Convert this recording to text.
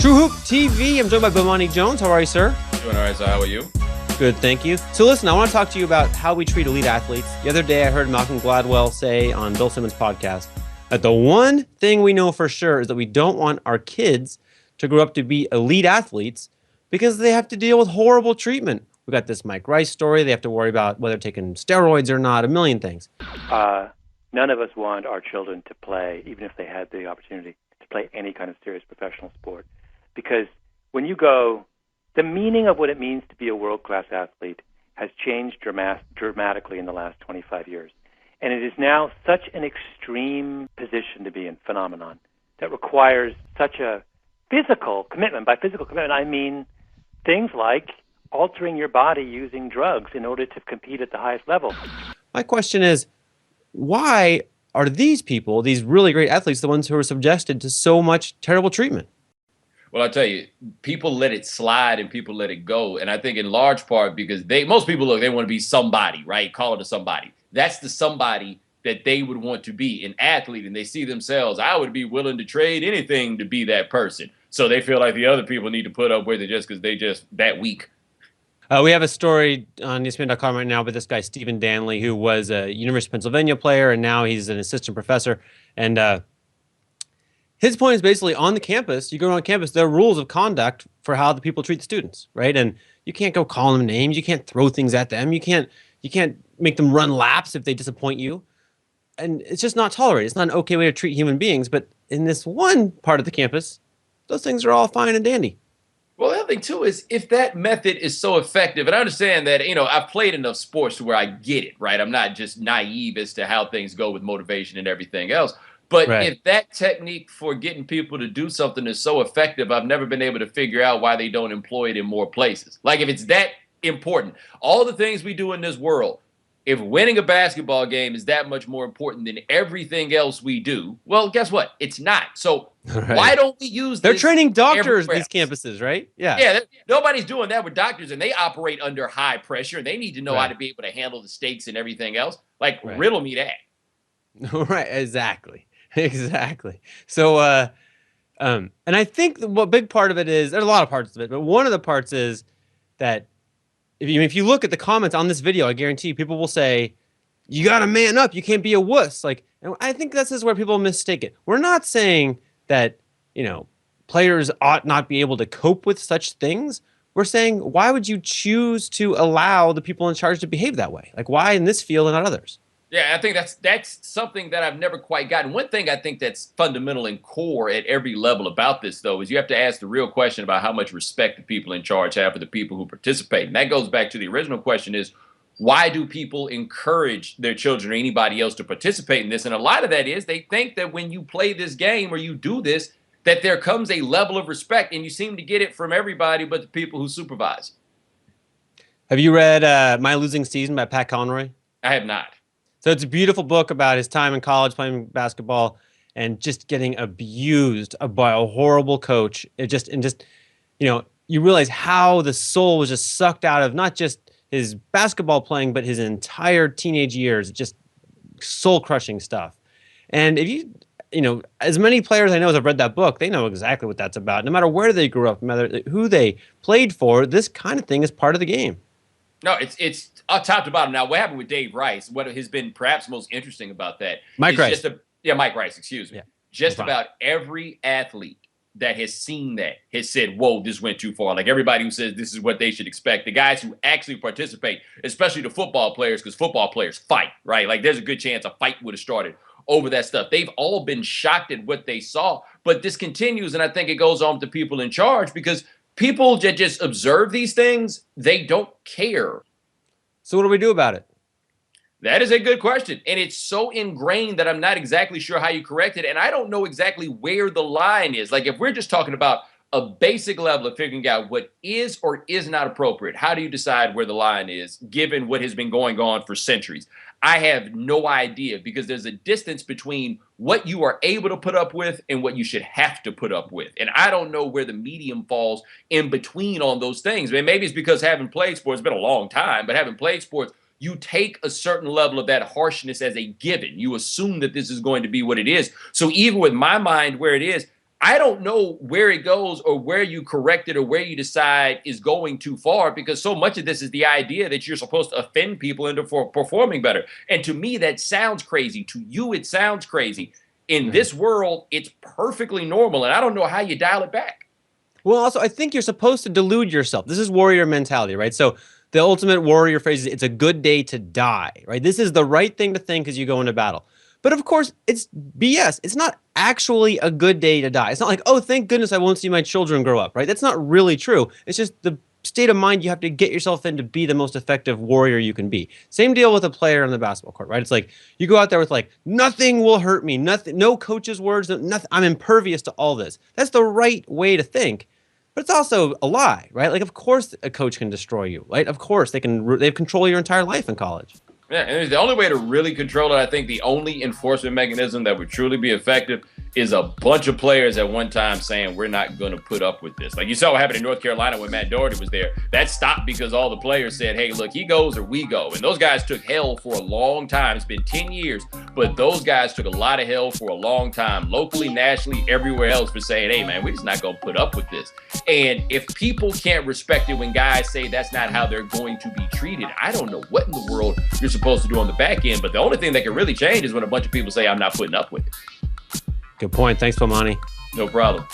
True Hoop TV. I'm joined by Bomani Jones. How are you, sir? Doing all right, so how are you? Good, thank you. So listen, I want to talk to you about how we treat elite athletes. The other day, I heard Malcolm Gladwell say on Bill Simmons' podcast that the one thing we know for sure is that we don't want our kids to grow up to be elite athletes because they have to deal with horrible treatment. We got this Mike Rice story. They have to worry about whether taking steroids or not, a million things. None of us want our children to play, even if they had the opportunity to play any kind of serious professional sport. Because when you go, the meaning of what it means to be a world-class athlete has changed dramatically in the last 25 years. And it is now such an extreme position to be in, phenomenon, that requires such a physical commitment. By physical commitment, I mean things like altering your body using drugs in order to compete at the highest level. My question is, why are these people, these really great athletes, the ones who are subjected to so much terrible treatment? Well, I'll tell you, people let it slide and people let it go. And I think in large part because most people, look, they want to be somebody, right? Call it a somebody. That's the somebody that they would want to be, an athlete. And they see themselves, I would be willing to trade anything to be that person. So they feel like the other people need to put up with it just because they just that weak. We have a story on ESPN.com right now about this guy, Stephen Danley, who was a University of Pennsylvania player, and now he's an assistant professor. And his point is basically on the campus, you go around campus, there are rules of conduct for how the people treat the students, right? And you can't go call them names. You can't throw things at them. You can't make them run laps if they disappoint you. And it's just not tolerated. It's not an okay way to treat human beings. But in this one part of the campus, those things are all fine and dandy. Well, the other thing, too, is if that method is so effective, and I understand that, I've played enough sports to where I get it, right? I'm not just naive as to how things go with motivation and everything else. But Right. If that technique for getting people to do something is so effective, I've never been able to figure out why they don't employ it in more places. Like, if it's that important, all the things we do in this world, if winning a basketball game is that much more important than everything else we do, well, guess what? It's not. So Right. why don't we use They're this training doctors, everywhere these campuses, right? Yeah. Yeah, nobody's doing that with doctors, and they operate under high pressure. They need to know how Right. to be able to handle the stakes and everything else. Like, Right. riddle me that. Right, exactly. Exactly. So, and I think what big part of it is, there's a lot of parts of it, but one of the parts is that if you look at the comments on this video, I guarantee you, people will say, you got to man up. You can't be a wuss. Like, and I think this is where people mistake it. We're not saying that, players ought not be able to cope with such things. We're saying, why would you choose to allow the people in charge to behave that way? Like, why in this field and not others? Yeah, I think that's something that I've never quite gotten. One thing I think that's fundamental and core at every level about this, though, is you have to ask the real question about how much respect the people in charge have for the people who participate. And that goes back to the original question is, why do people encourage their children or anybody else to participate in this? And a lot of that is they think that when you play this game or you do this, that there comes a level of respect, and you seem to get it from everybody but the people who supervise. Have you read My Losing Season by Pat Conroy? I have not. So it's a beautiful book about his time in college playing basketball and just getting abused by a horrible coach. You realize how the soul was just sucked out of not just his basketball playing, but his entire teenage years, just soul-crushing stuff. And if as many players I know as have read that book, they know exactly what that's about. No matter where they grew up, no matter who they played for, this kind of thing is part of the game. No, it's top to bottom. Now, what happened with Dave Rice, what has been perhaps most interesting about that Mike Rice. Mike Rice, excuse me. Yeah, just about every athlete that has seen that has said, whoa, this went too far. Like everybody who says this is what they should expect. The guys who actually participate, especially the football players, because football players fight, right? Like there's a good chance a fight would have started over that stuff. They've all been shocked at what they saw. But this continues, and I think it goes on with the people in charge because people that just observe these things, they don't care. So what do we do about it? That is a good question. And it's so ingrained that I'm not exactly sure how you correct it. And I don't know exactly where the line is. Like if we're just talking about a basic level of figuring out what is or is not appropriate, how do you decide where the line is given what has been going on for centuries? I have no idea because there's a distance between what you are able to put up with and what you should have to put up with. And I don't know where the medium falls in between on those things. I mean, maybe it's because having played sports, it's been a long time, but having played sports, you take a certain level of that harshness as a given. You assume that this is going to be what it is. So even with my mind where it is, I don't know where it goes or where you correct it or where you decide is going too far, because so much of this is the idea that you're supposed to offend people into performing better. And to me, that sounds crazy. To you, it sounds crazy. In this world, it's perfectly normal, and I don't know how you dial it back. Well, also, I think you're supposed to delude yourself. This is warrior mentality, right? So the ultimate warrior phrase is, it's a good day to die, right? This is the right thing to think as you go into battle. But of course, it's BS. It's not actually a good day to die. It's not like, oh, thank goodness I won't see my children grow up, right? That's not really true. It's just the state of mind you have to get yourself in to be the most effective warrior you can be. Same deal with a player on the basketball court, right? It's like you go out there with like, nothing will hurt me, nothing, no coach's words, nothing. I'm impervious to all this. That's the right way to think. But it's also a lie, right? Like, of course a coach can destroy you, right? Of course they control your entire life in college. Yeah, and the only way to really control it, I think the only enforcement mechanism that would truly be effective is a bunch of players at one time saying, we're not going to put up with this. Like you saw what happened in North Carolina when Matt Doherty was there. That stopped because all the players said, hey, look, he goes or we go. And those guys took hell for a long time. It's been 10 years, but those guys took a lot of hell for a long time, locally, nationally, everywhere else, for saying, hey, man, we're just not going to put up with this. And if people can't respect it when guys say that's not how they're going to be treated, I don't know what in the world you're supposed to do on the back end. But the only thing that can really change is when a bunch of people say, I'm not putting up with it. Good point. Thanks, Bomani. No problem.